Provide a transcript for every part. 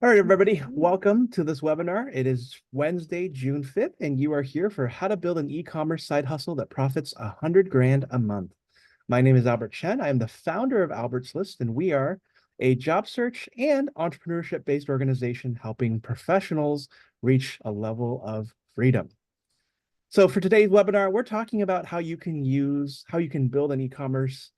All right, everybody, welcome to this webinar. It is Wednesday, June 5th, and you are here for how to build an e-commerce side hustle that profits 100 grand a month. My name is Albert Chen. I am the founder of Albert's List, and we are a job search and entrepreneurship-based organization helping professionals reach a level of freedom. So for today's webinar, we're talking about how you can build an e-commerce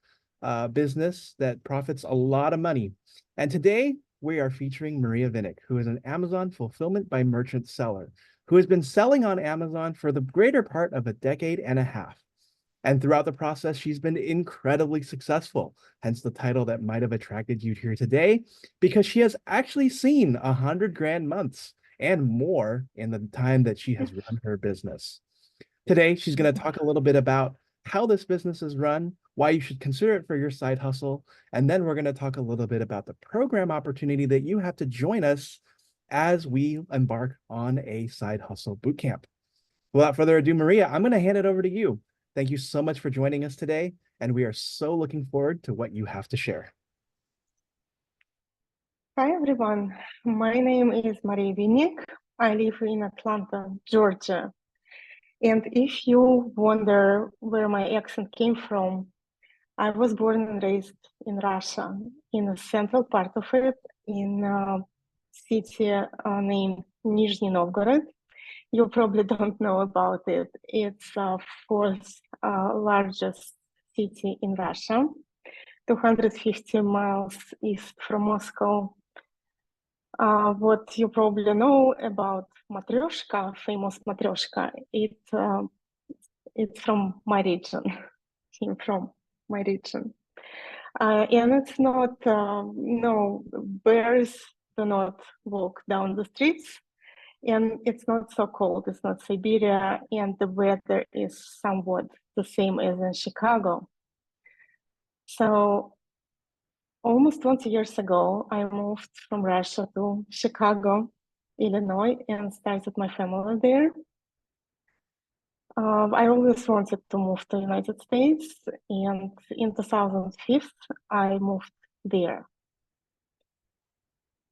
business that profits a lot of money. And today we are featuring Maria Vinnick, who is an Amazon fulfillment by merchant seller, who has been selling on Amazon for the greater part of a decade and a half. And throughout the process, she's been incredibly successful, hence the title that might have attracted you here today, because she has actually seen 100 grand months and more in the time that she has run her business. Today, she's going to talk a little bit about how this business is run, why you should consider it for your side hustle, and then we're going to talk a little bit about the program opportunity that you have to join us as we embark on a side hustle bootcamp. Without further ado, Maria, I'm going to hand it over to you. Thank you so much for joining us today, and we are so looking forward to what you have to share. Hi, everyone. My name is Maria Vinnick. I live in Atlanta, Georgia. And if you wonder where my accent came from, I was born and raised in Russia, in the central part of it, in a city named Nizhny Novgorod. You probably don't know about it. It's the fourth largest city in Russia, 250 miles east from Moscow. What you probably know about matryoshka, famous matryoshka, it's from my region, came from my region. And it's not, no, bears do not walk down the streets, and it's not so cold, it's not Siberia, and the weather is somewhat the same as in Chicago. So almost 20 years ago, I moved from Russia to Chicago, Illinois, and started my family there. I always wanted to move to the United States, and in 2005, I moved there.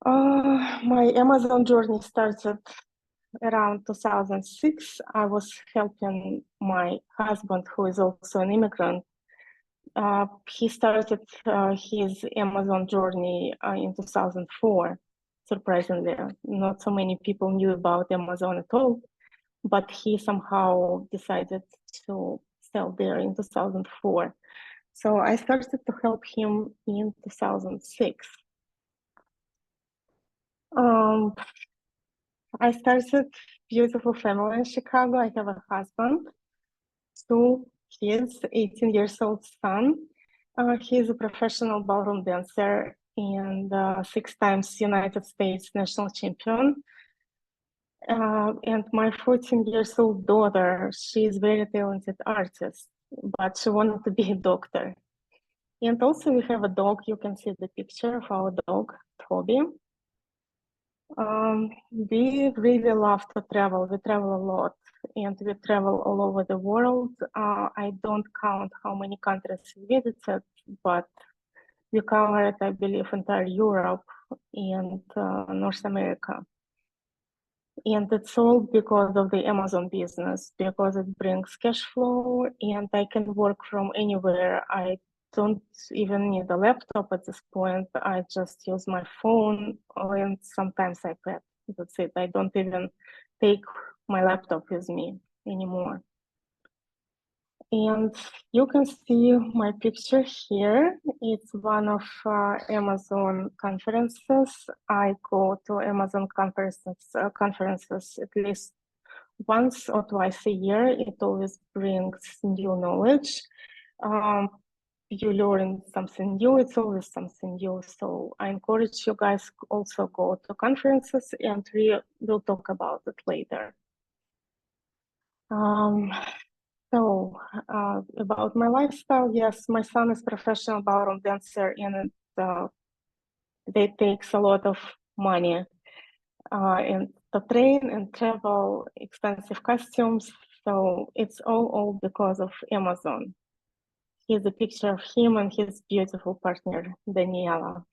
My Amazon journey started around 2006. I was helping my husband, who is also an immigrant. He started his Amazon journey in 2004. Surprisingly, not so many people knew about Amazon at all, but he somehow decided to sell there in 2004. So I started to help him in 2006. I started beautiful family in Chicago. I have a husband, 2 kids, 18 years old son. He is a professional ballroom dancer and 6 times United States national champion. And my 14 years old daughter, she is very talented artist, but she wanted to be a doctor. And also we have a dog. You can see the picture of our dog, Toby. We really love to travel. We travel a lot, and we travel all over the world. I don't count how many countries we visited, but we covered, I believe, entire Europe and North America. And it's all because of the Amazon business, because it brings cash flow and I can work from anywhere. I don't even need a laptop at this point. I just use my phone and sometimes iPad. That's it. I don't even take my laptop with me anymore. And you can see my picture here. It's one of Amazon conferences. I go to Amazon conferences at least once or twice a year. It always brings new knowledge. You learn something new. It's always something new. So I encourage you guys also go to conferences, and we will talk about it later. So about my lifestyle, yes, my son is professional ballroom dancer, and it takes a lot of money and to train and travel, expensive costumes. So it's all because of Amazon. Here's a picture of him and his beautiful partner, Daniela.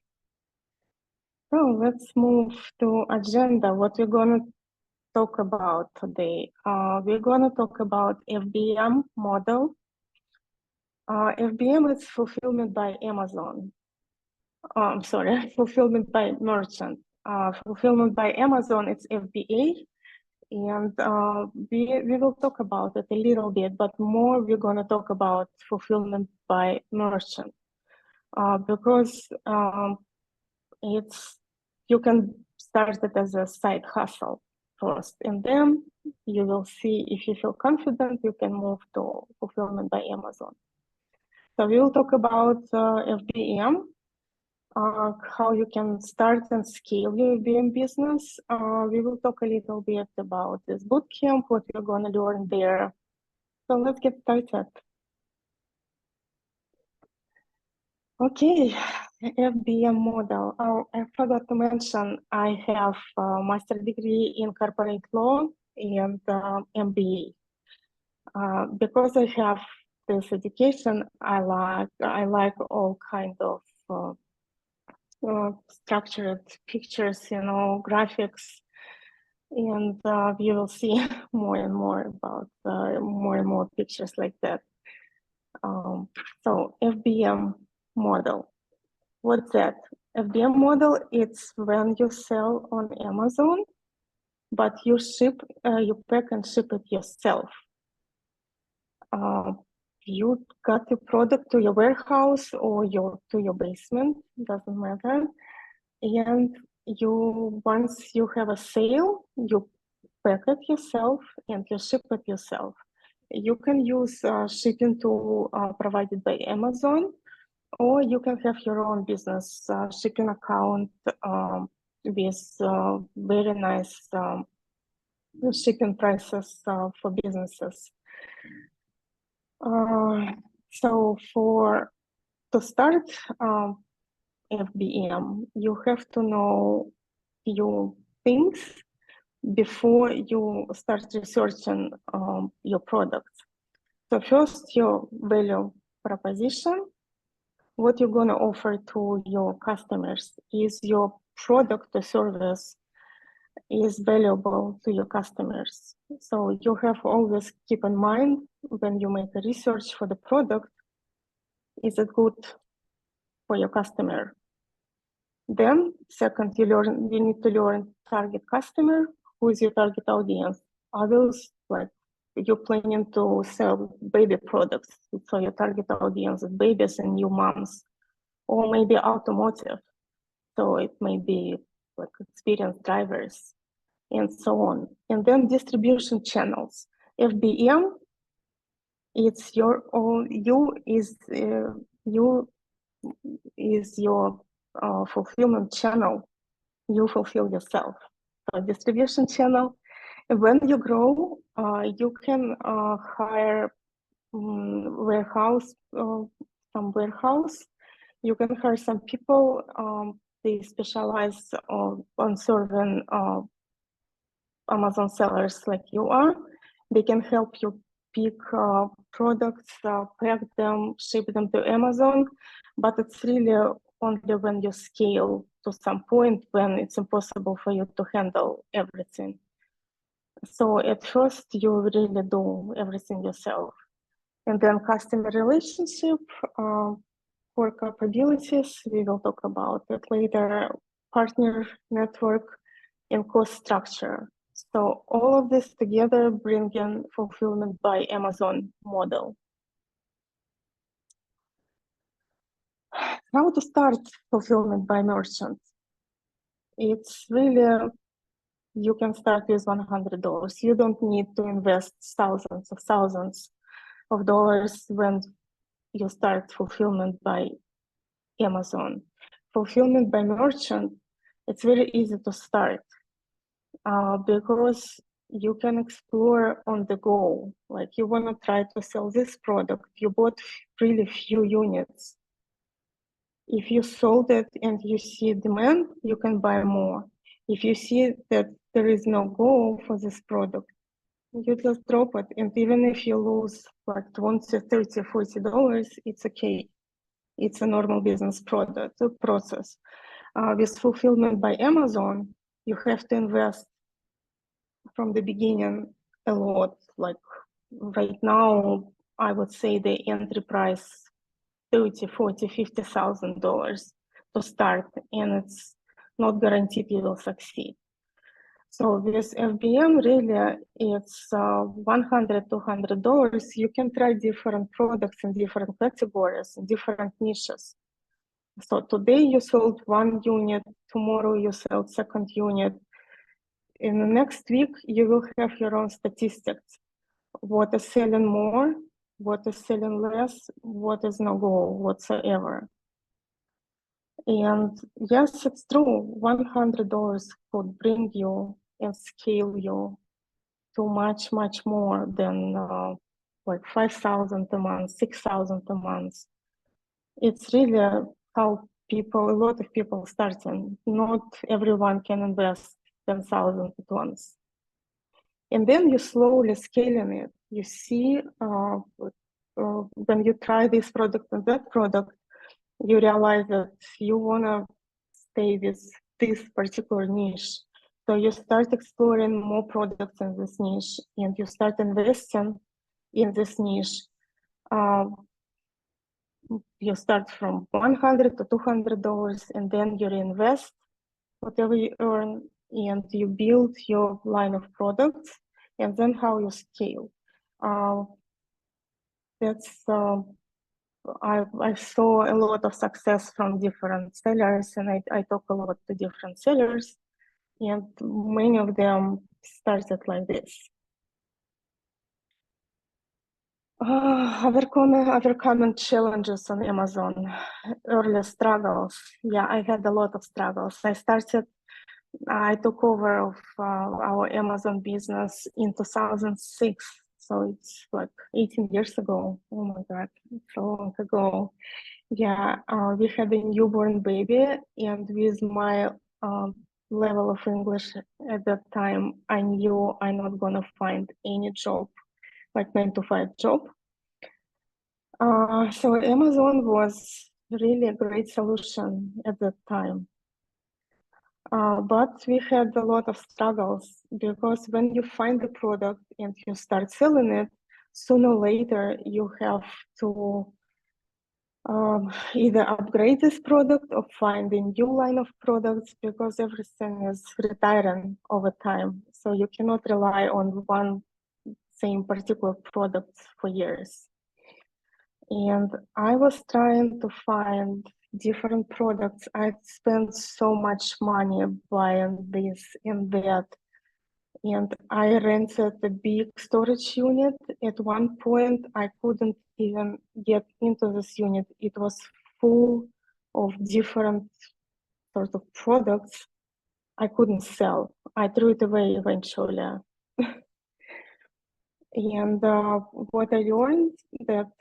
So let's move to agenda. What we're going to talk about today. We're going to talk about FBM model. FBM is fulfillment by Amazon. I'm sorry, fulfillment by merchant. Fulfillment by Amazon, it's FBA. And we will talk about it a little bit, but more we're going to talk about fulfillment by merchant. Because you can start it as a side hustle first, and then you will see if you feel confident, you can move to fulfillment by Amazon. So we will talk about FBM, how you can start and scale your FBM business. We will talk a little bit about this bootcamp, what you're going to learn there. So let's get started. Okay, FBM model. Oh, I forgot to mention, I have a master's degree in corporate law and MBA. Because I have this education, I like all kind of structured pictures, graphics, and we will see more and more about more and more pictures like that. So FBM model. What's that? FBM model, it's when you sell on Amazon, but you pack and ship it yourself. You got your product to your warehouse or to your basement, doesn't matter. And once you have a sale, you pack it yourself and you ship it yourself. You can use shipping tool provided by Amazon, or you can have your own business shipping account with very nice shipping prices for businesses. So to start FBM, you have to know few things before you start researching your products. So first, your value proposition. What you're going to offer to your customers. Is your product or service is valuable to your customers? So you have always keep in mind when you make a research for the product, is it good for your customer? Then second, you need to learn target customer. Who is your target audience? Others, like you're planning to sell baby products, so your target audience is babies and new moms, or maybe automotive. So it may be like experienced drivers and so on. And then distribution channels. FBM, it's your own, you is your fulfillment channel. You fulfill yourself. So distribution channel. And when you grow, you can hire some warehouse. You can hire some people. They specialize on serving Amazon sellers like you are. They can help you pick products, pack them, ship them to Amazon, but it's really only when you scale to some point when it's impossible for you to handle everything. So at first you really do everything yourself. And then customer relationship, core capabilities, we will talk about it later, partner network, and cost structure. So all of this together bring in fulfillment by Amazon model. How to start fulfillment by merchant? It's really, you can start with $100. You don't need to invest thousands of dollars when you start fulfillment by Amazon. Fulfillment by merchant, it's very easy to start because you can explore on the go. Like you want to try to sell this product, you bought really few units. If you sold it and you see demand, you can buy more. If you see that there is no goal for this product, you just drop it. And even if you lose like $20, $30, $40, it's okay. It's a normal business process. With fulfillment by Amazon, you have to invest from the beginning a lot. Like right now, I would say the entry price $30,000, $40,000, $50,000 to start, and it's not guaranteed you will succeed. So with FBM, really, it's $100, $200. You can try different products in different categories, in different niches. So today you sold one unit, tomorrow you sell second unit. In the next week, you will have your own statistics. What is selling more, what is selling less, what is no go whatsoever. And yes, it's true, $100 could bring you and scale you to much, much more than like 5,000 a month, 6,000 a month. It's really how people, a lot of people starting. Not everyone can invest 10,000 at once. And then you slowly scaling it. You see when you try this product and that product, you realize that you want to stay with this particular niche. So you start exploring more products in this niche and you start investing in this niche. You start from $100 to $200 and then you reinvest whatever you earn and you build your line of products and then how you scale. I saw a lot of success from different sellers and I talk a lot to different sellers and many of them started like this. Overcoming challenges on Amazon, early struggles. Yeah, I had a lot of struggles. I took over of our Amazon business in 2006. So it's like 18 years ago. Oh my God, it's so long ago. Yeah, we had a newborn baby, and with my level of English at that time, I knew I'm not gonna find any job, like 9 to 5 job. So Amazon was really a great solution at that time. But we had a lot of struggles because when you find the product and you start selling it, sooner or later you have to either upgrade this product or find a new line of products because everything is retiring over time. So you cannot rely on one same particular product for years. And I was trying to find different products. I spent so much money buying this and that. And I rented a big storage unit. At one point, I couldn't even get into this unit. It was full of different sort of products I couldn't sell. I threw it away eventually. And what I learned that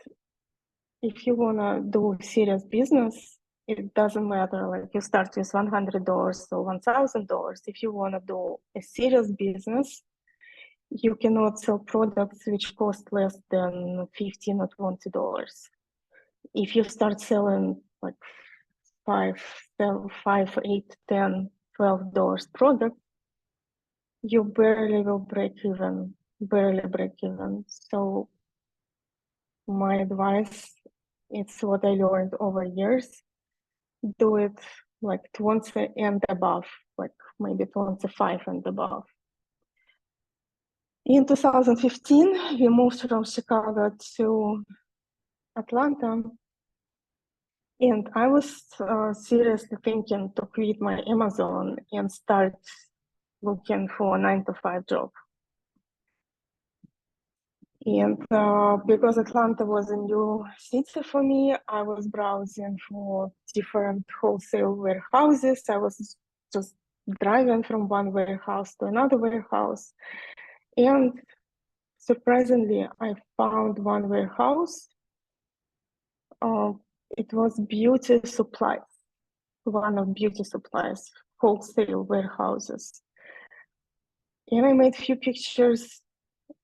if you wanna do serious business, it doesn't matter. Like you start with $100 or $1,000. If you wanna do a serious business, you cannot sell products which cost less than $15 or $20. If you start selling like $5, $8, $10, $12 product, you barely will break even, barely break even. So my advice, it's what I learned over years. Do it like 20 and above, like maybe 25 and above. In 2015, we moved from Chicago to Atlanta, and I was seriously thinking to quit my Amazon and start looking for a 9 to 5 job. And because Atlanta was a new city for me, I was browsing for different wholesale warehouses. I was just driving from one warehouse to another warehouse. And surprisingly, I found one warehouse. It was beauty supplies, one of beauty supplies, wholesale warehouses. And I made a few pictures,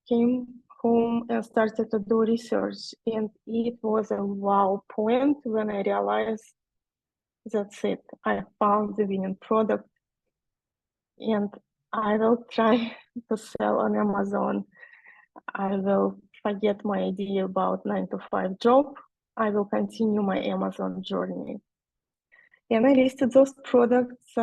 came home and started to do research. And it was a wow point when I realized That's it. I found the winning product, and I will try to sell on Amazon. I will forget my idea about 9 to 5 job. I will continue my Amazon journey. And I listed those products.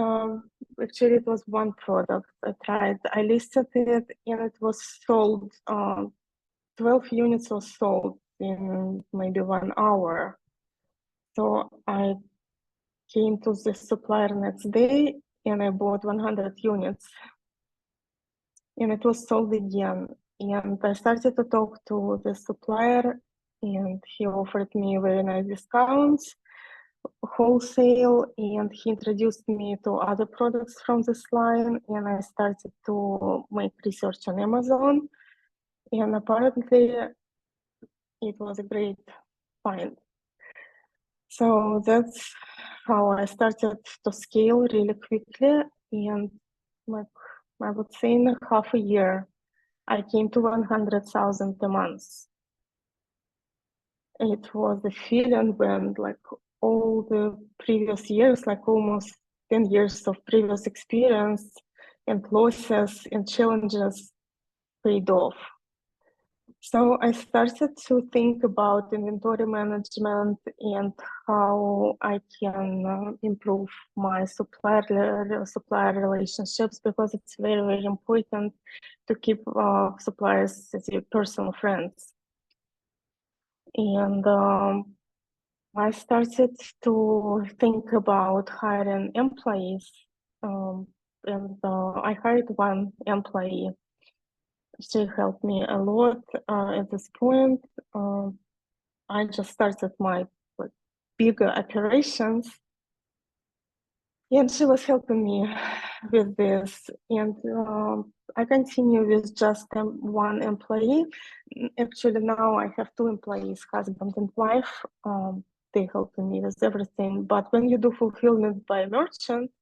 Actually, it was one product I tried. I listed it and it was sold. 12 units was sold in maybe 1 hour. So I came to the supplier next day and I bought 100 units and it was sold again. And I started to talk to the supplier and he offered me very nice discounts, wholesale, and he introduced me to other products from this line. And I started to make research on Amazon. And apparently it was a great find. So that's how I started to scale really quickly. And like I would say in half a year, I came to 100,000 a month. It was a feeling when like all the previous years, like almost 10 years of previous experience and losses and challenges paid off. So I started to think about inventory management and how I can improve my supplier relationships, because it's very, very important to keep suppliers as your personal friends. And I started to think about hiring employees, and I hired one employee. She helped me a lot at this point. I just started my like, bigger operations, and she was helping me with this. And I continue with just one employee. Actually, now I have two employees, husband and wife. They helping me with everything. But when you do fulfillment by merchant,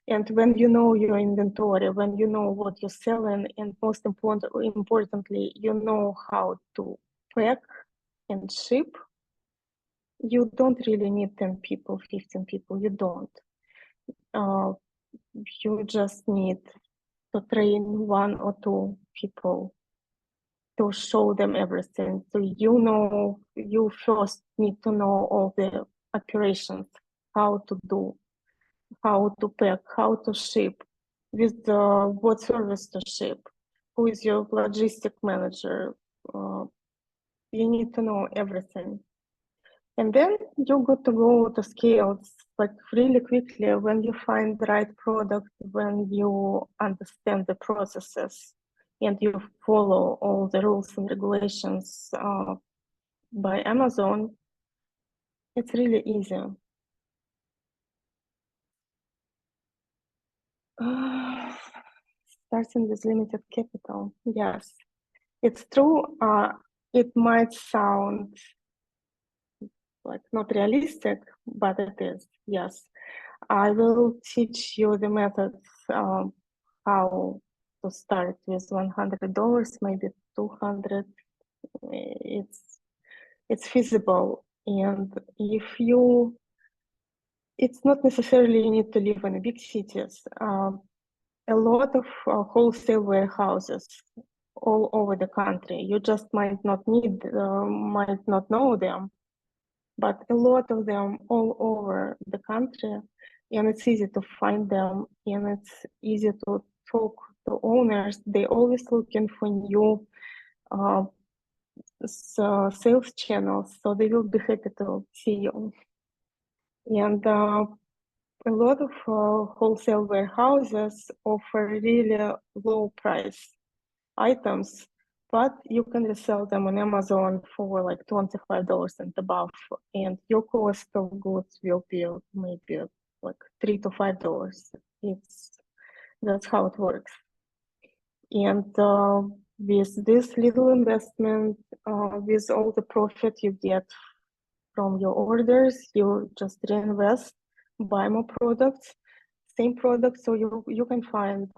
and when you know your inventory, when you know what you're selling, and most importantly, you know how to pack and ship, you don't really need 10 people, 15 people, you don't. You just need to train one or two people to show them everything. So you first need to know all the operations, how to do, how to pack, how to ship, with what service to ship, who is your logistic manager. You need to know everything. And then you got to go to scale like really quickly when you find the right product, when you understand the processes and you follow all the rules and regulations by Amazon. It's really easy. Starting with limited capital. Yes, it's true. It might sound like not realistic, but it is. Yes, I will teach you the methods how to start with $100, maybe 200. It's feasible, and if you, it's not necessarily you need to live in big cities. A lot of wholesale warehouses all over the country. You just might not know them, but a lot of them all over the country, and it's easy to find them, and it's easy to talk to owners. They always looking for new sales channels, so they will be happy to see you. And a lot of wholesale warehouses offer really low price items, but you can resell them on Amazon for like $25 and above, and your cost of goods will be maybe like $3 to $5. That's how it works. And with this little investment, with all the profit you get from your orders, you just reinvest, buy more products, same products, so you can find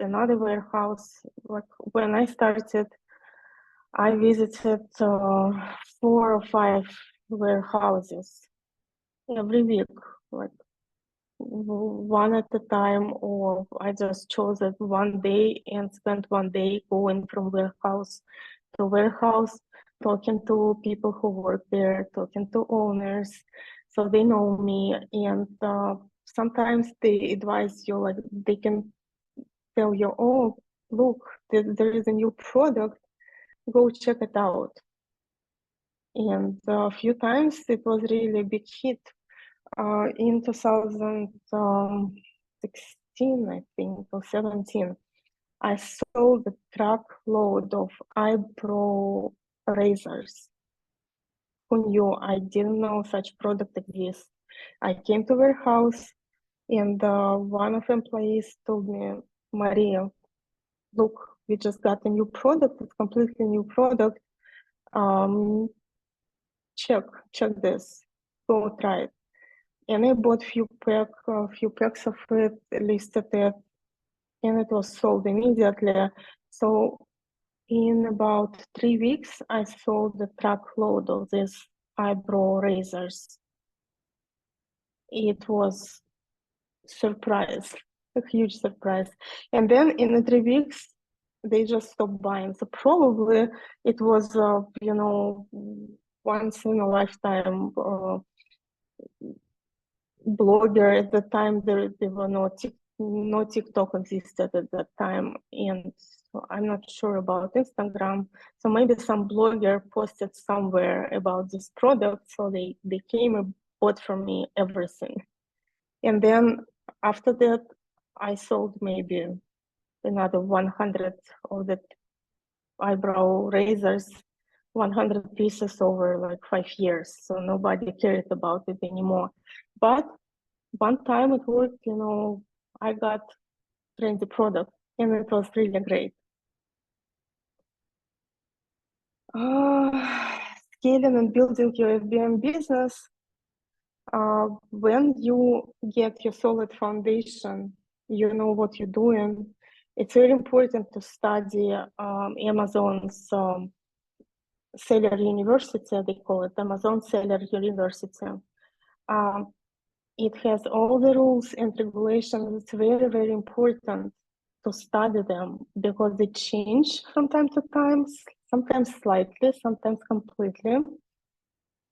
another warehouse. Like when I started, I visited 4 or 5 warehouses, every week, like one at a time, or I just chose it one day and spent one day going from warehouse to warehouse, talking to people who work there, talking to owners, so they know me. And sometimes they advise you, like they can tell you, oh, look, there is a new product, go check it out. And a few times it was really a big hit. In 2016, I think, or 17, I sold a truckload of eyebrow razors. Who knew? I didn't know such product exists. I came to their house, and one of employees told me, Maria, look, we just got a new product, it's completely new product. Check this, go try it. And I bought few packs of it, listed it, and it was sold immediately. So in about 3 weeks, I sold a truckload of these eyebrow razors. It was surprise, a huge surprise. And then in the 3 weeks, they just stopped buying. So probably it was, once in a lifetime blogger. At the time there were no TikTok existed at that time, and so I'm not sure about Instagram. So maybe some blogger posted somewhere about this product, so they came and bought from me everything. And then after that, I sold maybe another 100 of the eyebrow razors, 100 pieces over like 5 years. So nobody cared about it anymore. But one time it worked, I got trendy product, and it was really great. Scaling and building your FBM business, when you get your solid foundation, you know what you're doing, it's very important to study Amazon's Seller University, they call it Amazon Seller University. It has all the rules and regulations. It's very, very important to study them because they change from time to time, sometimes slightly, sometimes completely.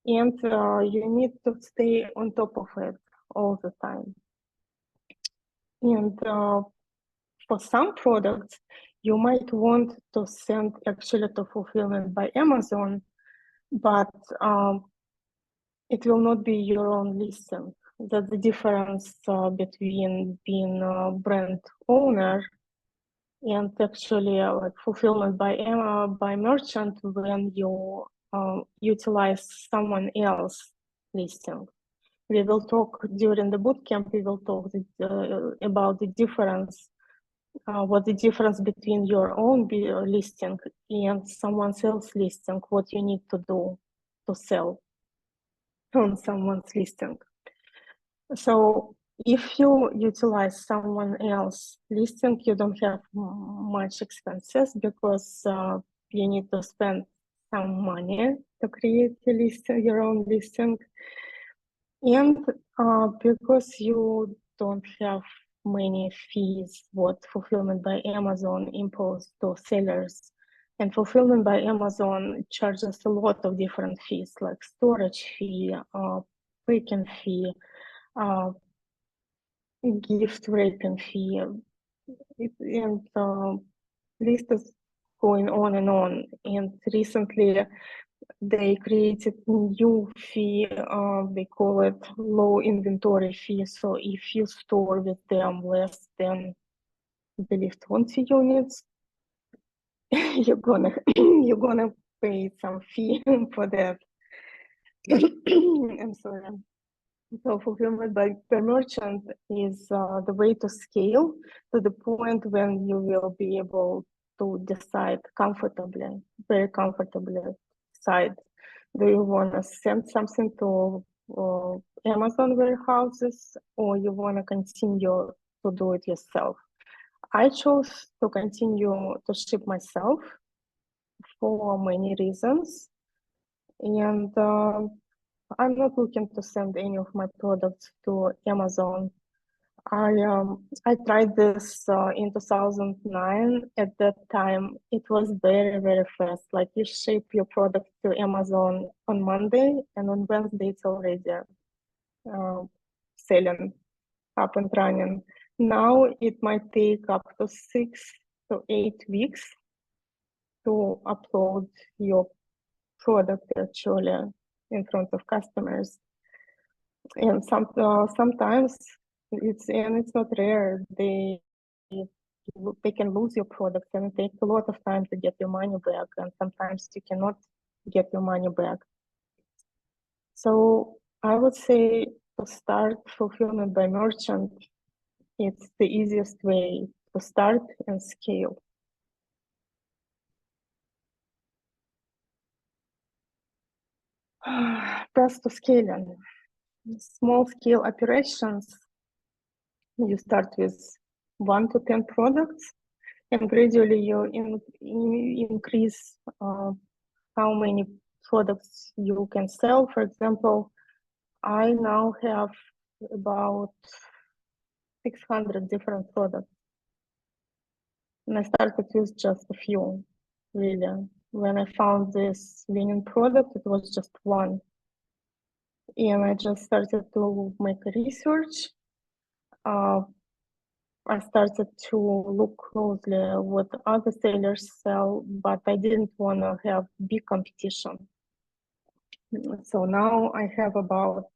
And you need to stay on top of it all the time. And for some products, you might want to send actually to fulfillment by Amazon, but it will not be your own listing. That's the difference between being a brand owner and actually like fulfillment by merchant when you utilize someone else listing. We will talk during the bootcamp. We will talk about the difference, what the difference between your own listing and someone else's listing. What you need to do to sell on someone's listing. So if you utilize someone else listing, you don't have much expenses because you need to spend some money to create your own listing. And because you don't have many fees, what Fulfillment by Amazon imposed to sellers. And Fulfillment by Amazon charges a lot of different fees, like storage fee, picking fee, gift wrapping fee, and list is going on and on. And recently they created new fee, they call it low inventory fee. So if you store with them less than, I believe, 20 units, you're gonna pay some fee for that. I'm sorry. So fulfillment by per merchant is the way to scale to the point when you will be able to decide comfortably, very comfortably decide, do you want to send something to Amazon warehouses or you want to continue to do it yourself? I chose to continue to ship myself for many reasons. And I'm not looking to send any of my products to Amazon. I tried this in 2009. At that time, it was very, very fast. Like you ship your product to Amazon on Monday, and on Wednesday it's already uh, selling, up and running. Now it might take up to 6 to 8 weeks to upload your product actually in front of customers. And sometimes it's not rare. They can lose your product, and it takes a lot of time to get your money back, and sometimes you cannot get your money back. So I would say to start fulfillment by merchant, it's the easiest way to start and scale. Path to scaling. Small scale operations, you start with 1 to 10 products, and gradually you increase how many products you can sell. For example, I now have about 600 different products, and I started with just a few, really. When I found this winning product, it was just one. And I just started to make research. I started to look closely what other sellers sell, but I didn't want to have big competition. So now I have about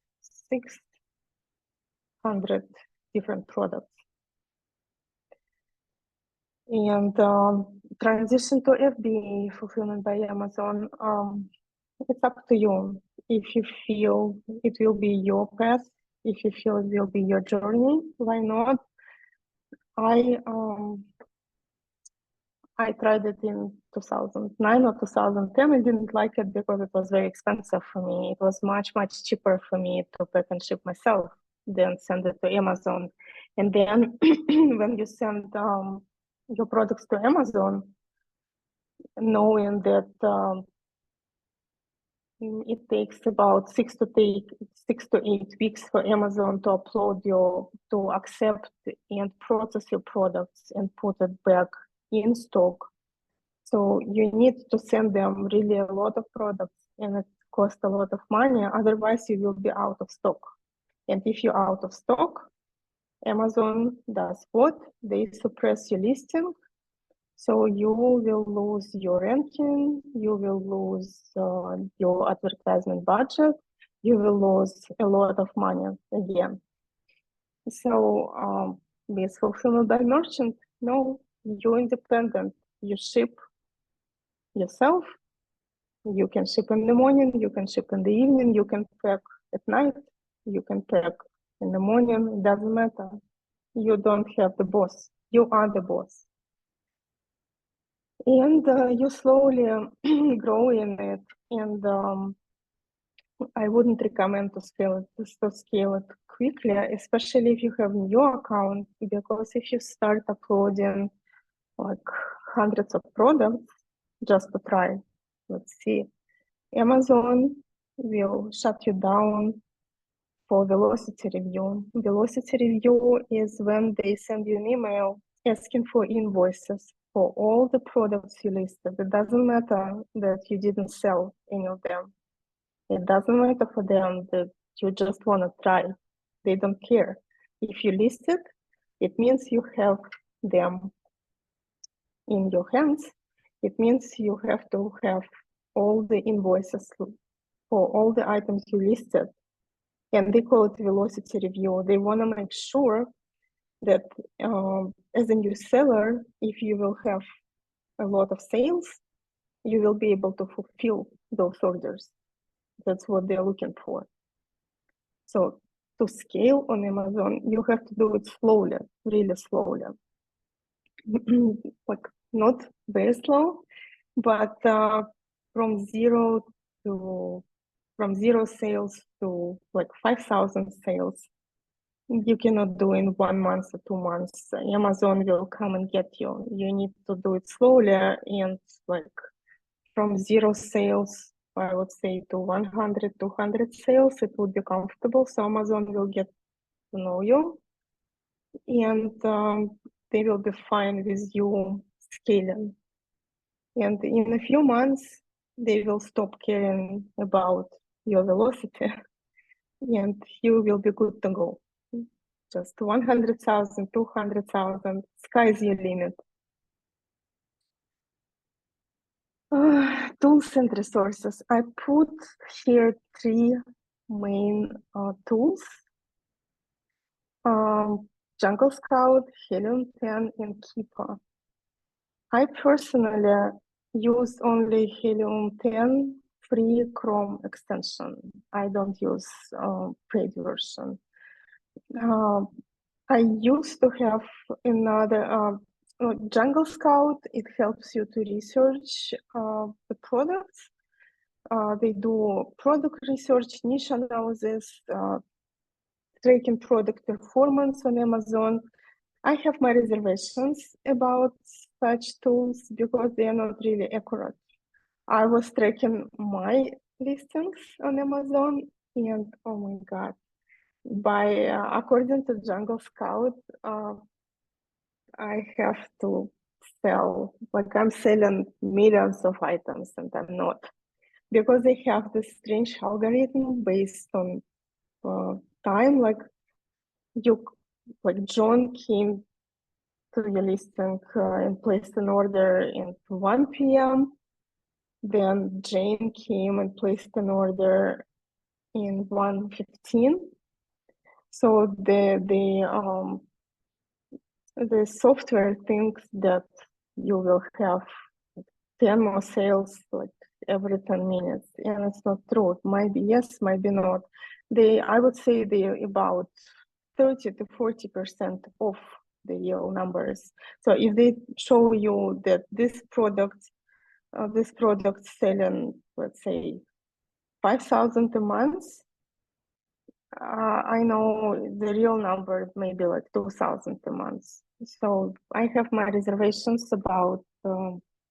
600 different products. And transition to FBA, fulfillment by Amazon, it's up to you. If you feel it will be your path, if you feel it will be your journey, why not? I tried it in 2009 or 2010. I didn't like it because it was very expensive for me. It was much, much cheaper for me to pack and ship myself than send it to Amazon. And then when you send your products to Amazon, knowing that it takes about 6 to 8 weeks for Amazon to to accept and process your products and put it back in stock. So you need to send them really a lot of products, and it costs a lot of money. Otherwise, you will be out of stock. And if you're out of stock, Amazon does what? They suppress your listing. So you will lose your ranking, you will lose your advertisement budget, you will lose a lot of money again. So with fulfillment by merchant, no, you're independent. You ship yourself. You can ship in the morning, you can ship in the evening, you can pack at night, you can pack in the morning, it doesn't matter. You don't have the boss, you are the boss. And you slowly grow in it. And I wouldn't recommend to scale it quickly, especially if you have new account, because if you start uploading like hundreds of products just to try, let's see, Amazon will shut you down for velocity review. Velocity review is when they send you an email asking for invoices for all the products you listed. It doesn't matter that you didn't sell any of them. It doesn't matter for them that you just want to try. They don't care. If you list it, it means you have them in your hands. It means you have to have all the invoices for all the items you listed. And they call it velocity review. They want to make sure that as a new seller, if you will have a lot of sales, you will be able to fulfill those orders. That's what they're looking for. So to scale on Amazon, you have to do it slowly, really slowly. Like not very slow, but from zero sales to like 5,000 sales, you cannot do in 1 month or 2 months. Amazon will come and get you. You need to do it slowly, and like from zero sales I would say to 100, 200 sales, it would be comfortable. So Amazon will get to know you, and they will be fine with you scaling. And in a few months, they will stop caring about your velocity and you will be good to go. Just 100,000, 200,000, sky's your limit. Tools and resources. I put here three main tools. Jungle Scout, Helium 10, and Keeper. I personally use only Helium 10 free Chrome extension. I don't use paid version. I used to have another Jungle Scout. It helps you to research the products. They do product research, niche analysis, tracking product performance on Amazon. I have my reservations about such tools because they are not really accurate. I was tracking my listings on Amazon, and oh my God, according to Jungle Scout, I have to sell, like I'm selling millions of items and I'm not, because they have this strange algorithm based on time, like John came to your listing and placed an order at 1 p.m. Then Jane came and placed an order in 1:15. So the software thinks that you will have 10 more sales like every 10 minutes, and it's not true. It might be yes, might be not. I would say they're about 30 to 40% off the real numbers. So if they show you that this product selling, let's say 5,000 a month, I know the real number may be like 2,000 a month. So I have my reservations about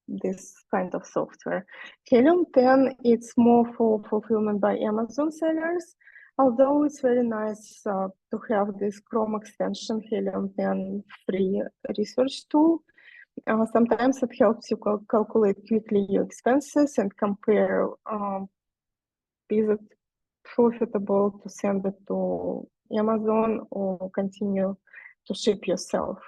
this kind of software. Helium 10, it's more for fulfillment by Amazon sellers, although it's very nice to have this Chrome extension, Helium 10 free research tool. Sometimes it helps you calculate quickly your expenses and compare is it profitable to send it to Amazon or continue to ship yourself.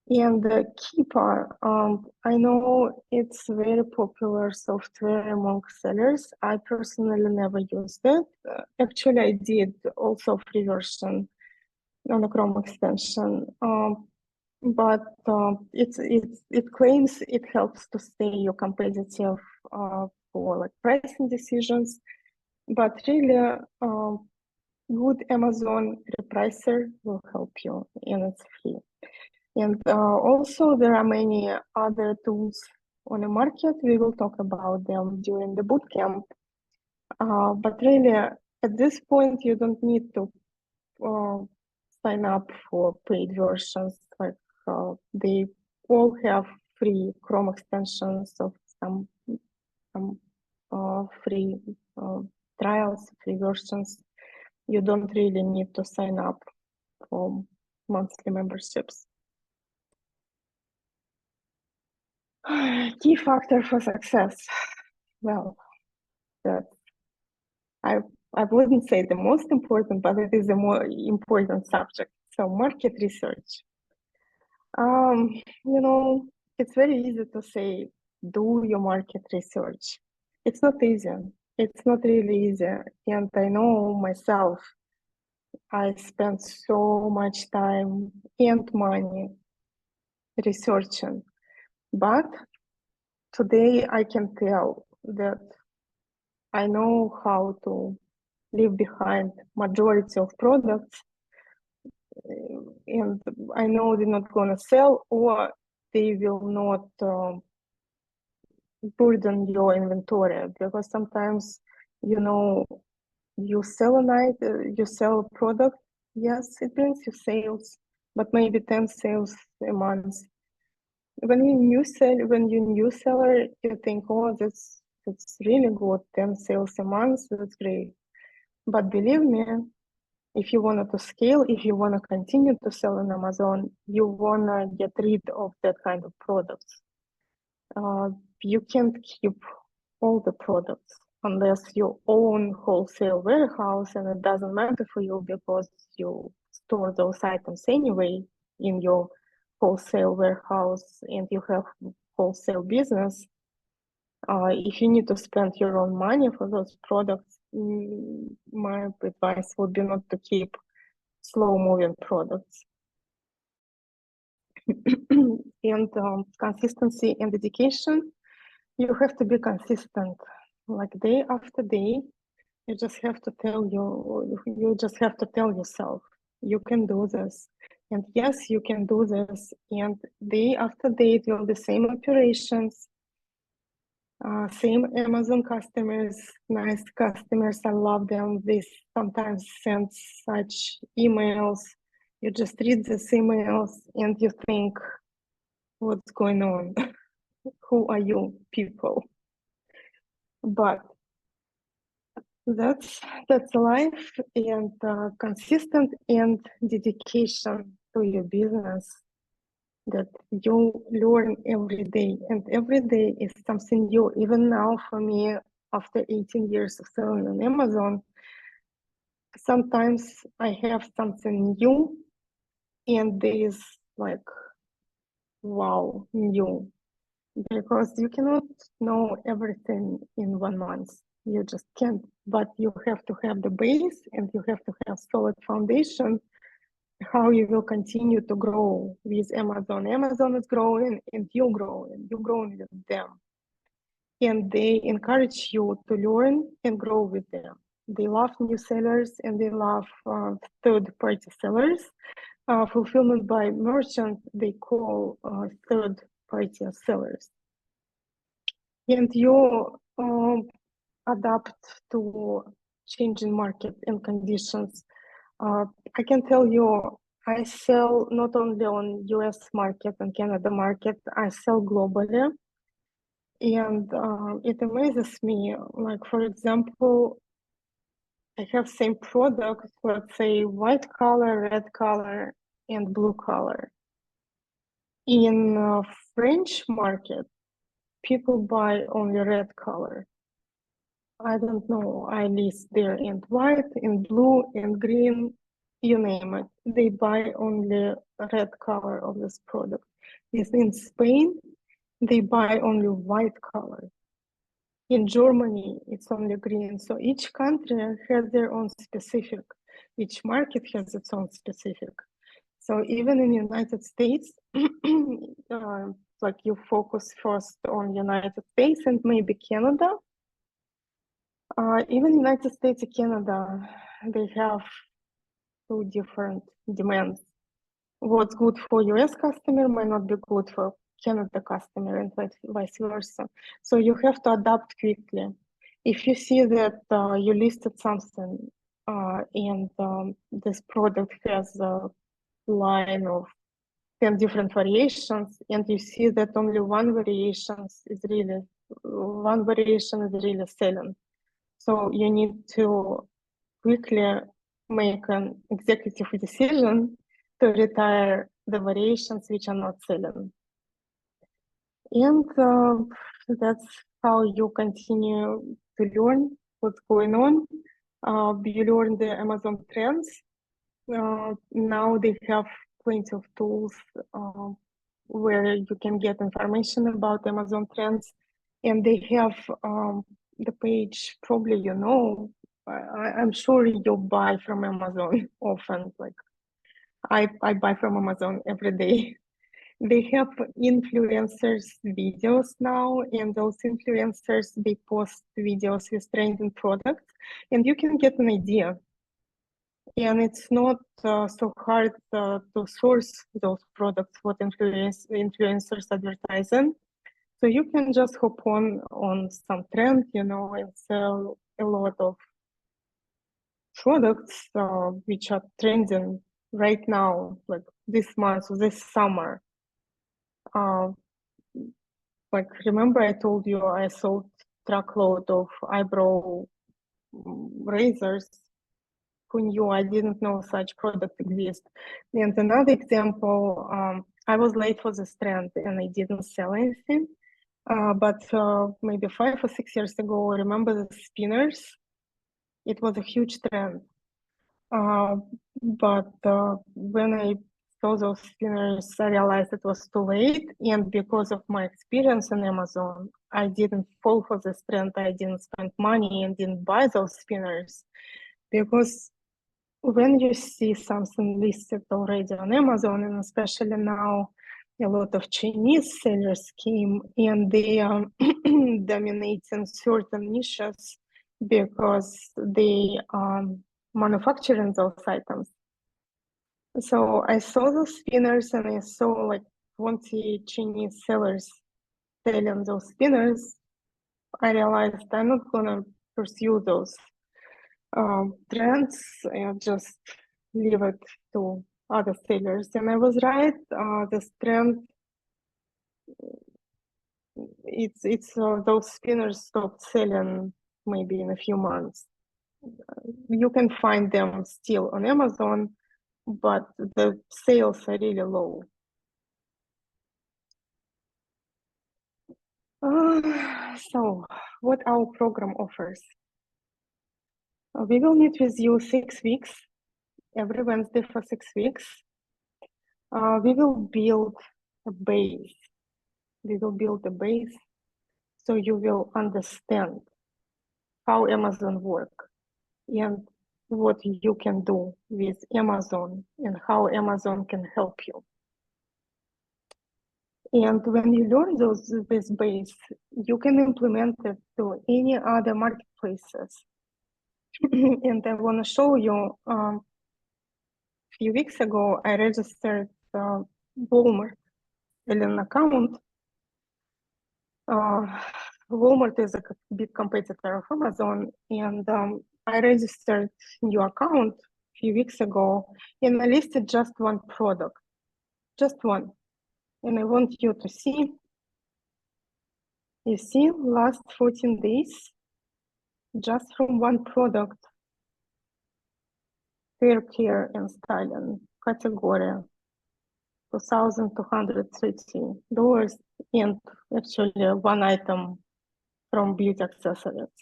And the Keeper, I know it's very popular software among sellers. I personally never used it. Actually, I did also free version on the Chrome extension. But it claims it helps to stay competitive for like pricing decisions. But really, good Amazon repricer will help you, and it's free. And also, there are many other tools on the market. We will talk about them during the bootcamp. But really, at this point, you don't need to sign up for paid versions. Like they all have free Chrome extensions of some free trials, free versions. You don't really need to sign up for monthly memberships. Key factor for success. Well, I wouldn't say the most important, but it is the more important subject. So market research. It's very easy to say, do your market research. It's not easy. It's not really easy. And I know myself, I spent so much time and money researching. But today I can tell that I know how to leave behind majority of products, and I know they're not gonna sell or they will not burden your inventory, because sometimes you sell you sell a product, yes, it brings you sales, but maybe 10 sales a month. When you new seller, you think, oh, It's really good. 10 sales a month, that's great. But believe me, if you wanted to scale, if you want to continue to sell on Amazon, you want to get rid of that kind of products. You can't keep all the products unless you own wholesale warehouse, and it doesn't matter for you because you store those items anyway in your wholesale warehouse and you have wholesale business. If you need to spend your own money for those products, my advice would be not to keep slow moving products. And consistency and dedication, you have to be consistent, like day after day. You just have to tell yourself, you can do this. And yes, you can do this. And day after day, it will be same operations, same Amazon customers, nice customers. I love them. They sometimes send such emails. You just read these emails and you think, what's going on? Who are you people? But that's life, and consistent and dedication to your business that you learn every day, and every day is something new. Even now for me, after 18 years of selling on Amazon, sometimes I have something new and there is like, wow, new, because you cannot know everything in 1 month. You just can't, but you have to have the base and you have to have solid foundation how you will continue to grow with Amazon. Amazon is growing and you're growing with them. And they encourage you to learn and grow with them. They love new sellers and they love third-party sellers. Fulfillment by merchant, they call third-party sellers. And you adapt to changing market and conditions. I can tell you, I sell not only on US market and Canada market, I sell globally. And it amazes me, like for example, I have same product, let's say white color, red color, and blue color. In French market, people buy only red color. I don't know, I list there in white, in blue, in green, you name it. They buy only red color of this product. Yes, in Spain, they buy only white color. In Germany, it's only green. So each country has their own specific. Each market has its own specific. So even in United States, like you focus first on United States and maybe Canada. Even United States and Canada, they have two different demands. What's good for US customer might not be good for Canada customer and vice versa. So you have to adapt quickly. If you see that you listed something and this product has a line of 10 different variations, and you see that only one variation is really selling. So you need to quickly make an executive decision to retire the variations which are not selling. And that's how you continue to learn what's going on. You learn the Amazon trends. Now they have plenty of tools where you can get information about Amazon trends. And they have the page, probably you know, I'm sure you buy from Amazon often. Like I buy from Amazon every day. They have influencers videos now, and those influencers, they post videos with trending products, and you can get an idea. And it's not so hard to source those products, what influencers advertising. So you can just hop on some trend, you know, and sell a lot of products which are trending right now, like this month, this summer. Like remember I told you I sold truckload of eyebrow razors. Who knew? I didn't know such product exists. And another example, I was late for this trend and I didn't sell anything. But maybe 5 or 6 years ago, I remember the spinners. It was a huge trend. But when I saw those spinners, I realized it was too late. And because of my experience on Amazon, I didn't fall for this trend. I didn't spend money and didn't buy those spinners. Because when you see something listed already on Amazon, and especially now, a lot of Chinese sellers came and they are dominating certain niches because they are manufacturing those items. So I saw those spinners and I saw like 20 Chinese sellers selling those spinners. I realized I'm not gonna pursue those trends and just leave it to other sellers. And I was right. This trend, it's those spinners stopped selling maybe in a few months. You can find them still on Amazon, but the sales are really low. So what our program offers? We will meet with you 6 weeks, every Wednesday for 6 weeks. We will build a base. We will build a base so you will understand how Amazon works and what you can do with Amazon and how Amazon can help you. And when you learn this base, you can implement it to any other marketplaces. And I want to show you, a few weeks ago, I registered Walmart in an account. Walmart is a big competitor of Amazon, and I registered new account a few weeks ago, and I listed just one product, just one. And I want you to see, you see, last 14 days, just from one product, hair care and styling category, $2,230, and actually one item from beauty accessories.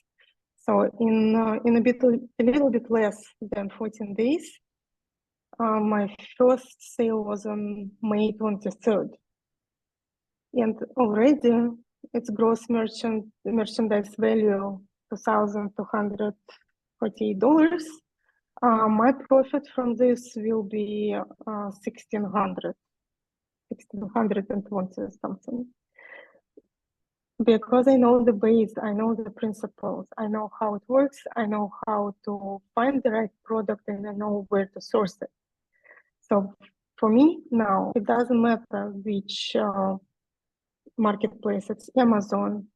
So in a little bit less than 14 days, my first sale was on May 23rd. And already its gross merchandise value, $2,248. My profit from this will be 1,620 something. Because I know the base, I know the principles, I know how it works, I know how to find the right product, and I know where to source it. So for me now, it doesn't matter which marketplace, it's Amazon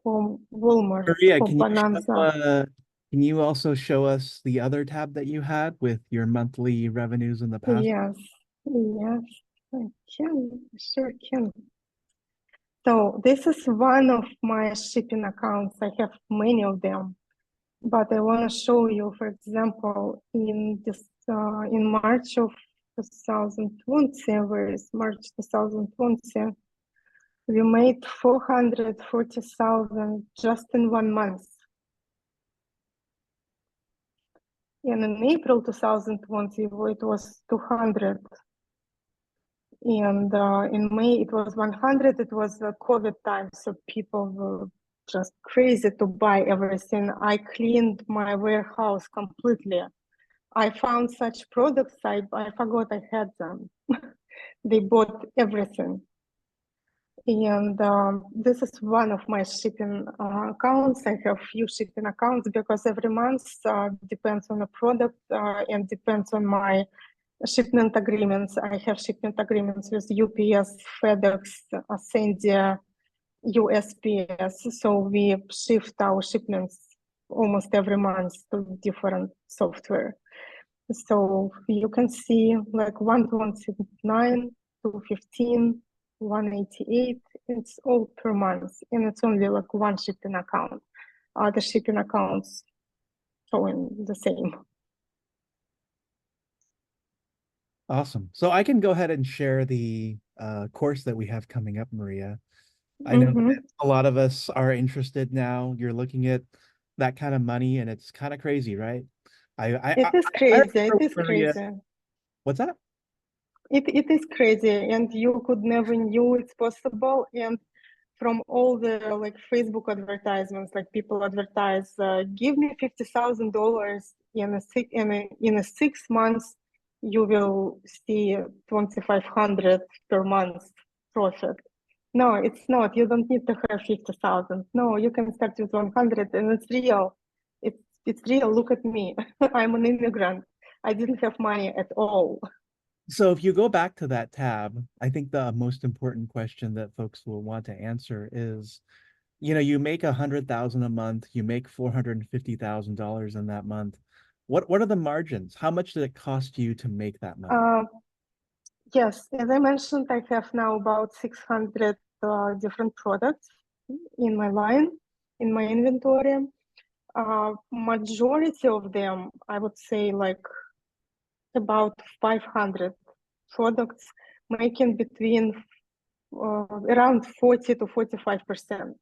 or Walmart Maria, or Bonanza. can you also show us the other tab that you had with your monthly revenues in the past? Yes, yes, I can, sure can. So this is one of my shipping accounts. I have many of them, but I want to show you, for example, in March of 2020, where is March 2020, we made 440,000 just in 1 month. And in April 2020, it was 200. And in May, it was 100. It was the COVID time, so people were just crazy to buy everything. I cleaned my warehouse completely. I found such products, I forgot I had them. They bought everything. And this is one of my shipping accounts. I have few shipping accounts because every month depends on the product and depends on my shipment agreements. I have shipment agreements with UPS, FedEx, Sendia, USPS. So we shift our shipments almost every month to different software. So you can see like 129, 215, 188, It's all per month, and it's only like one shipping account. Other shipping accounts showing the same. Awesome. So I can go ahead and share the course that we have coming up, Maria. I know that Mm-hmm. a lot of us are interested now. You're looking at that kind of money, and it's kind of crazy, right? I I It I, is I crazy. It remember is Maria. crazy. What's that? It is crazy, and you could never knew it's possible. And from all the like Facebook advertisements, like people advertise, give me $50,000 in a 6 months, you will see 2,500 per month profit. No, it's not. You don't need to have 50,000. No, you can start with 100, and it's real. It's real. Look at me. I'm an immigrant. I didn't have money at all. So if you go back to that tab, I think the most important question that folks will want to answer is, you make 100,000 a month, you make $450,000 in that month. What are the margins? How much did it cost you to make that money? Uh, Yes, as I mentioned, I have now about 600 different products in my line, in my inventory. Majority of them, I would say like about 500 products, making between around 40 to 45%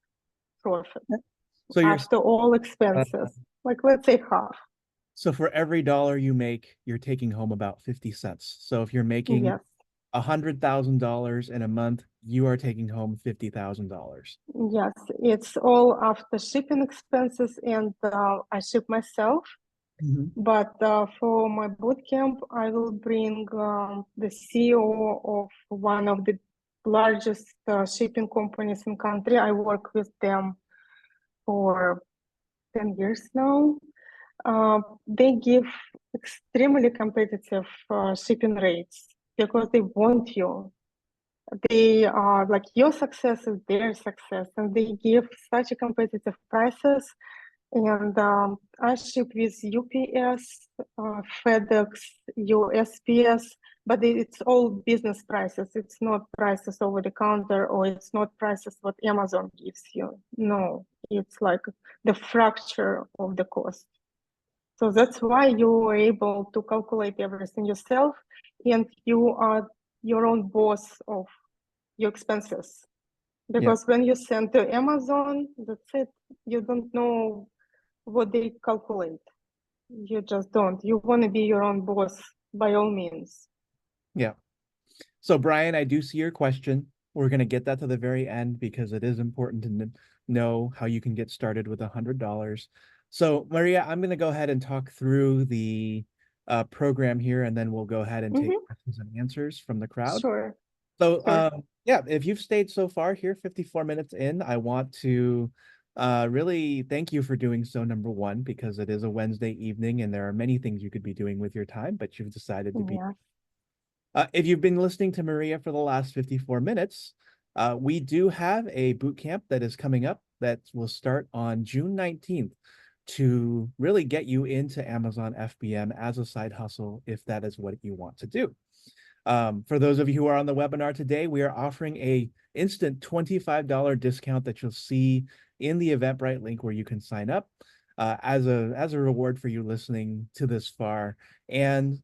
profit So you're after all uh, expenses. Like let's say half. so for every dollar you make, you're taking home about 50 cents. So if you're making Yes, $100,000 in a month, you are taking home $50,000. yes, it's all after shipping expenses, and I ship myself. Mhm. But for my bootcamp, I will bring the CEO of one of the largest shipping companies in country. I work with them for 10 years now. They give extremely competitive shipping rates because they want you. They are like your success is their success, and they give such a competitive prices. And I ship with UPS, FedEx, USPS, but it's all business prices. It's not prices over the counter, or it's not prices what Amazon gives you. No, it's like the fracture of the cost. So that's why you are able to calculate everything yourself, and you are your own boss of your expenses. Yeah. Because when you send to Amazon, that's it. You don't know what they calculate. You just don't. You want to be your own boss by all means. Yeah. So, Brian, I do see your question. We're going to get that to the very end because it is important to know how you can get started with $100. So, Maria, I'm going to go ahead and talk through the program here, and then we'll go ahead and take Mm-hmm. questions and answers from the crowd. Sure, So, sure. yeah, if you've stayed so far here, 54 minutes in, I want to really thank you for doing so, number one, because it is a Wednesday evening and there are many things you could be doing with your time, but you've decided to be. Yeah. If you've been listening to Maria for the last 54 minutes, we do have a boot camp that is coming up that will start on June 19th to really get you into Amazon FBM as a side hustle if that is what you want to do. For those of you who are on the webinar today, we are offering a instant $25 discount that you'll see in the Eventbrite link where you can sign up as a reward for you listening to this far and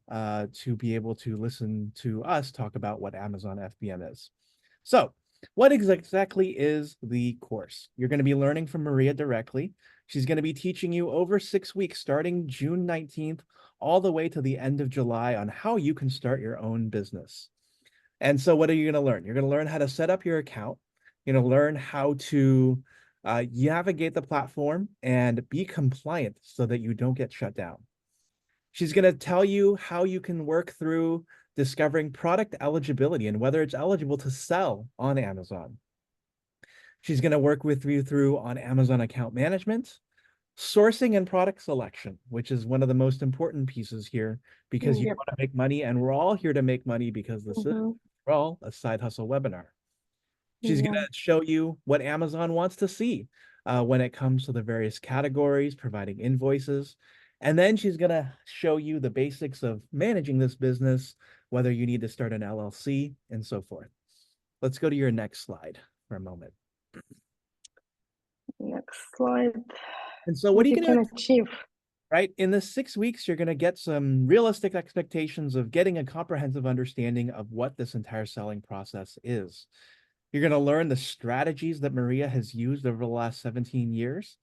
to be able to listen to us talk about what Amazon FBM is. So, what exactly is the course? You're going to be learning from Maria directly. She's going to be teaching you over 6 weeks, starting June 19th, all the way to the end of July, on how you can start your own business. And so, what are you going to learn? You're going to learn how to set up your account. You're going to learn how to navigate the platform and be compliant so that you don't get shut down. She's going to tell you how you can work through discovering product eligibility and whether it's eligible to sell on Amazon. She's going to work with you through on Amazon account management, sourcing, and product selection, which is one of the most important pieces here because you Yep. want to make money, and we're all here to make money because this is Mm-hmm. we're all a side hustle webinar. She's going Yeah. to show you what Amazon wants to see when it comes to the various categories, providing invoices. And then she's going to show you the basics of managing this business, whether you need to start an LLC and so forth. Let's go to your next slide. for a moment. Next slide. And so what What are you you going can to, achieve. right? In the 6 weeks, you're going to get some realistic expectations of getting a comprehensive understanding of what this entire selling process is. You're going to learn the strategies that Maria has used over the last 17 years.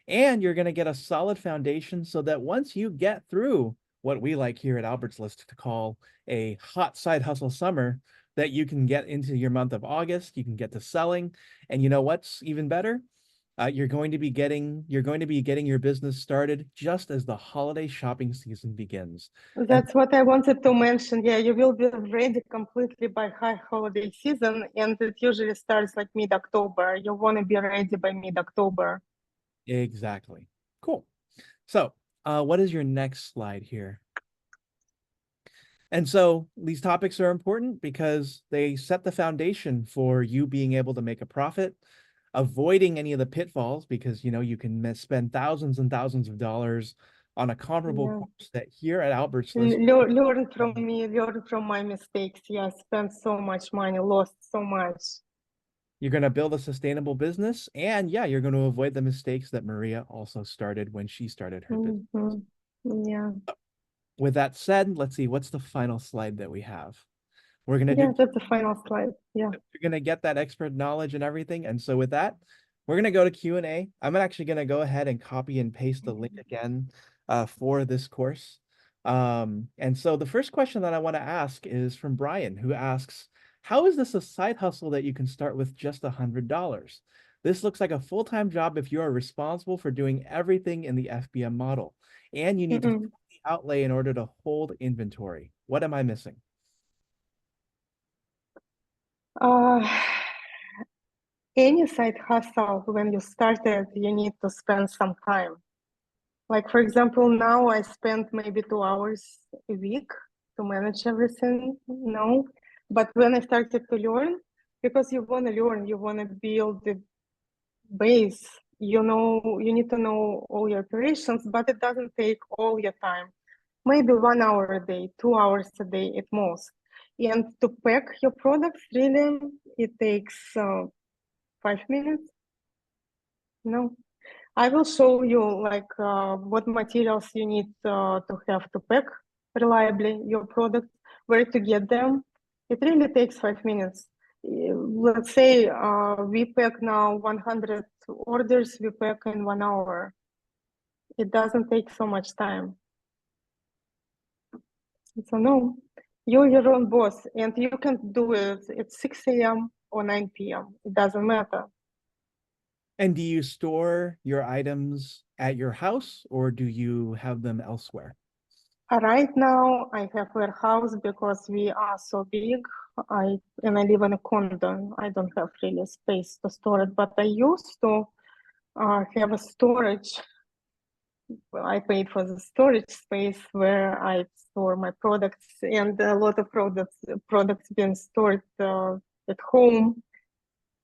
And you're going to get a solid foundation so that once you get through what we like here at Albert's List to call a hot side hustle summer, that you can get into your month of August, you can get to selling. And you know what's even better? You're going to be getting your business started just as the holiday shopping season begins. And That's what I wanted to mention. Yeah, you will be ready completely by high holiday season, and it usually starts like mid-October. You want to be ready by mid-October. exactly. Cool. So, what is your next slide here? And so these topics are important because they set the foundation for you being able to make a profit, avoiding any of the pitfalls because you can spend thousands and thousands of dollars on a comparable Yeah. course that here at Albert's List Learn from me, learn from my mistakes. Yeah, spent so much money, lost so much. you're going to build a sustainable business, and yeah, you're going to avoid the mistakes that Maria also started when she started her business. Yeah. With that said, let's see, what's the final slide that we have? We're going to do Yeah, that's the final slide. Yeah. you're going to get that expert knowledge and everything. And so with that, we're going to go to Q&A. I'm actually going to go ahead and copy and paste the link again for this course. And so the first question that I want to ask is from Brian, who asks, how is this a side hustle that you can start with just $100? This looks like a full-time job if you are responsible for doing everything in the FBM model, and you need to outlay in order to hold inventory. What am I missing? Uh, any side hustle, when you started, you need to spend some time. Like, for example, now I spend maybe 2 hours a week to manage everything, But when I started to learn, because you want to learn, you want to build the base, you need to know all your operations, but it doesn't take all your time. Maybe 1 hour a day, 2 hours a day at most. And to pack your products, really, it takes 5 minutes. No, I will show you like what materials you need to have to pack reliably your products, where to get them. It really takes 5 minutes. Let's say we pack now 100 orders, we pack in 1 hour. It doesn't take so much time. So no, you're your own boss, and you can do it at 6 a.m. or 9 p.m. It doesn't matter. And do you store your items at your house or do you have them elsewhere? Right now, I have warehouse because we are so big. I live in a condo. I don't have really space to store it, but I used to have a storage. Well, I paid for the storage space where I store my products, and a lot of products being stored at home.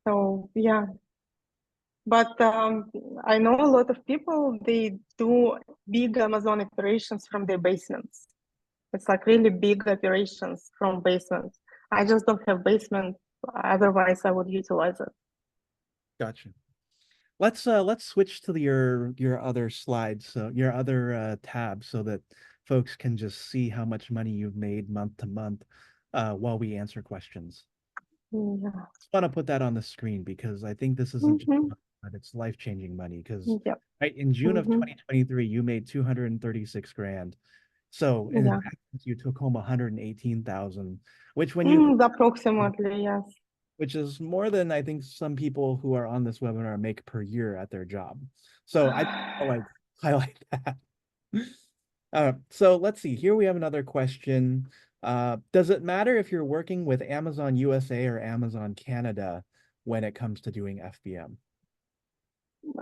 So yeah, but I know a lot of people, they do big Amazon operations from their basements. It's like really big operations from basements. I just don't have basement. Otherwise, I would utilize it. Gotcha. Let's switch to your other slides, so your other tab, so that folks can just see how much money you've made month to month while we answer questions. Yeah. Just want to put that on the screen because I think this isn't just Mm-hmm. money, but it's life-changing money. Because Yep. right in June of Mm-hmm. 2023, you made 236 grand. So in Yeah. essence, you took home 118,000, which when you Approximately, yes. which is more than I think some people who are on this webinar make per year at their job. So I like highlight that. So let's see. Here we have another question. Does it matter if you're working with Amazon USA or Amazon Canada when it comes to doing FBM?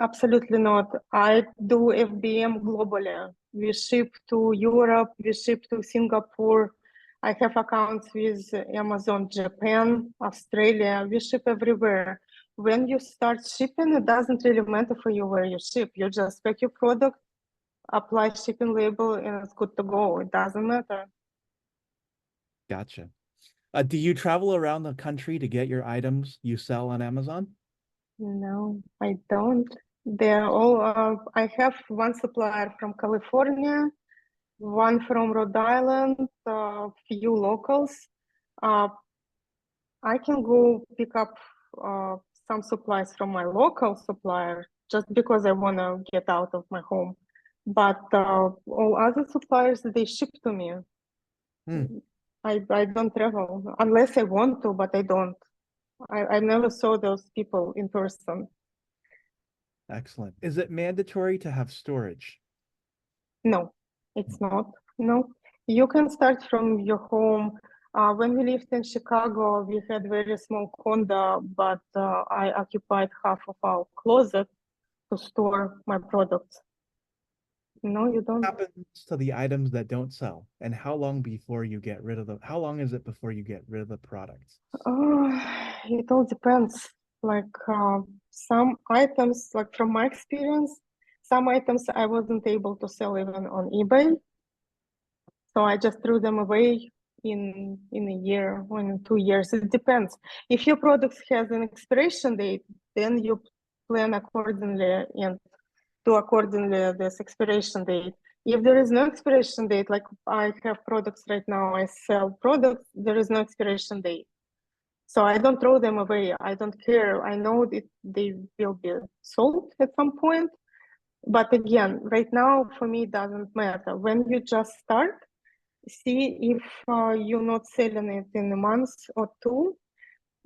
Absolutely not. I do FBM globally. We ship to Europe, we ship to Singapore. I have accounts with Amazon Japan, Australia. We ship everywhere. When you start shipping, it doesn't really matter for you where you ship. You just pack your product, apply shipping label, and it's good to go. It doesn't matter. Gotcha. Do you travel around the country to get your items you sell on Amazon? No, I don't. They're all, I have one supplier from California, one from Rhode Island, few locals. Uh, I can go pick up uh, some supplies from my local supplier just because I want to get out of my home. But all other suppliers, they ship to me. Hmm, I don't travel unless I want to, but I don't. I never saw those people in person. excellent. Is it mandatory to have storage? No, it's not. No, you can start from your home. When we lived in Chicago, we had very small condo, but I occupied half of our closet to store my products. No, you don't. Happens to the items that don't sell, and how long before you get rid of them? How long is it before you get rid of the products? It all depends. Like some items, like from my experience, some items I wasn't able to sell even on eBay. So I just threw them away in a year or in 2 years. It depends. If your product has an expiration date, then you plan accordingly and do accordingly this expiration date. If there is no expiration date, like I have products right now, I sell products, there is no expiration date. So I don't throw them away. I don't care. I know that they will be sold at some point. But again, right now, for me, it doesn't matter. When you just start, see if you're not selling it in a month or two,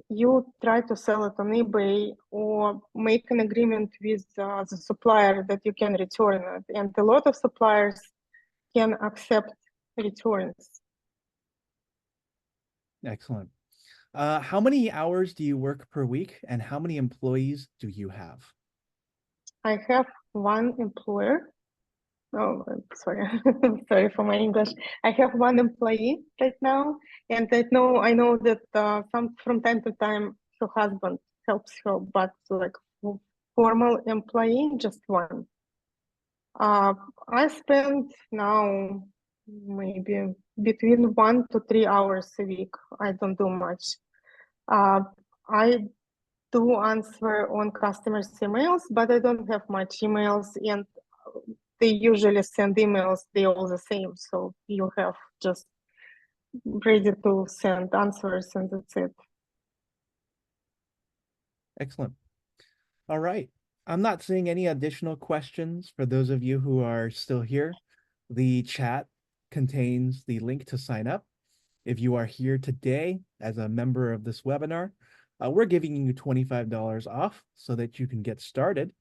you try to sell it on eBay or make an agreement with the supplier that you can return it. And a lot of suppliers can accept returns. Excellent. How many hours do you work per week, and how many employees do you have? I have one employer. Oh, sorry, sorry for my English. I have one employee right now, and I know that some from time to time her husband helps her, but like formal employee, just one. Uh, I spend now maybe between 1 to 3 hours a week. I don't do much. Uh, I do answer on customers' emails, but I don't have much emails, and they usually send emails. They're all the same, so you have just ready to send answers, and that's it. Excellent. All right. I'm not seeing any additional questions for those of you who are still here. The chat contains the link to sign up. If you are here today as a member of this webinar, we're giving you $25 off so that you can get started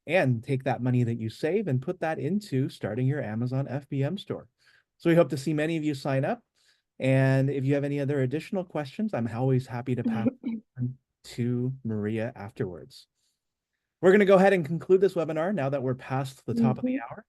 and take that money that you save and put that into starting your Amazon FBM store. So we hope to see many of you sign up. And if you have any other additional questions, I'm always happy to pass on to Maria afterwards. We're going to go ahead and conclude this webinar now that we're past the top of the Mhm. hour.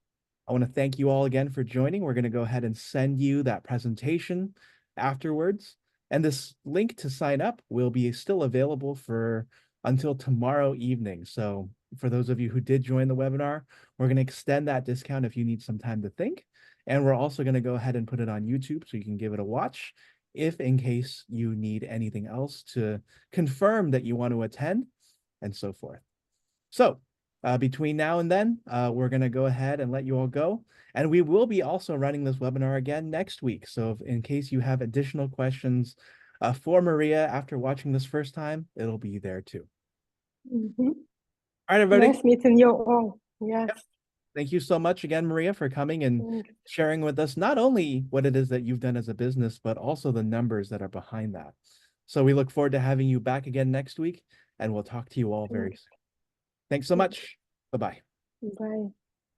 I want to thank you all again for joining. We're going to go ahead and send you that presentation afterwards. And this link to sign up will be still available for until tomorrow evening. So for those of you who did join the webinar, we're going to extend that discount if you need some time to think. And we're also going to go ahead and put it on YouTube so you can give it a watch if in case you need anything else to confirm that you want to attend and so forth. So between now and then, we're going to go ahead and let you all go. And we will be also running this webinar again next week. So if, in case you have additional questions for Maria after watching this first time, it'll be there too. Mhm. All right, everybody. Nice meeting you all. Yes. Yep. Thank you so much again, Maria, for coming and Thanks. sharing with us not only what it is that you've done as a business, but also the numbers that are behind that. So we look forward to having you back again next week, and we'll talk to you all very Thanks. soon. Thanks so Thanks. much. Bye-bye. Bye.